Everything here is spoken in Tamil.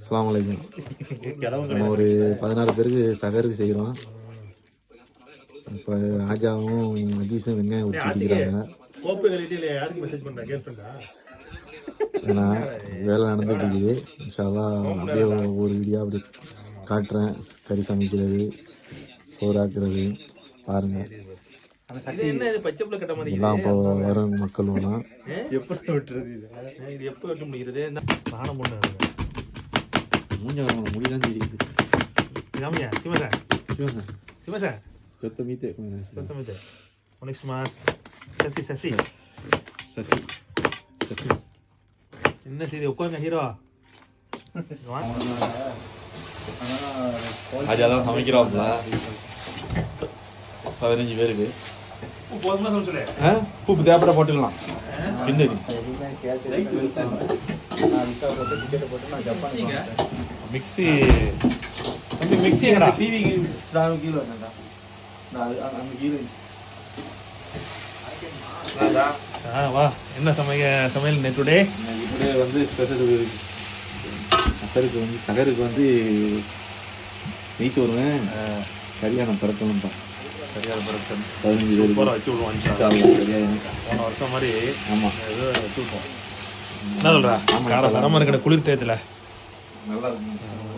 அஸ்ஸலாமு அலைக்கும். நம்ம ஒரு 16 பேருக்கு சகருக்கு செய்கிறோம். இப்போ ஆஜாவும் அஜீஸும் வெங்காயம் உடிச்சிக்கிறாங்க. ஏன்னா வேலை நடந்துட்டு இருக்குது. இன்ஷா அல்லாஹ் அப்படியே ஒரு வீடியோ அப்படி காட்டுறேன். கறி சமைக்கிறது, சோறாக்குறது பாருங்கள். எல்லாம் இப்போ வரும் மக்கள் வேணாம். முடிதான் தெரியுது. என்ன செய்தி உட்காருங்க ஹீரோ. அதான் சமைக்கிறோம்ல 15 பேருக்கு. உப்பு தேவைப்பட போட்டுக்கலாம். மிக்ஸி மிக்ஸி எங்கடா? டிவி கீழே வா. என்ன சமையல் டுடே வந்து ஸ்பெஷல் சகருக்கு வந்து நெய் சோறுவேன். கல்யாணம் பிறக்கணும்ப்பா. கல்யாணம் பிறக்கணும் 15 பேர் வச்சு விடுவோம். போன வருஷம் மாதிரி ஆமாம் ஏதோ வச்சு விடுவோம். என்ன சொல்கிறா? தரமாக இருக்கிற குளிர் டயத்தில் நல்லா இருக்கும்.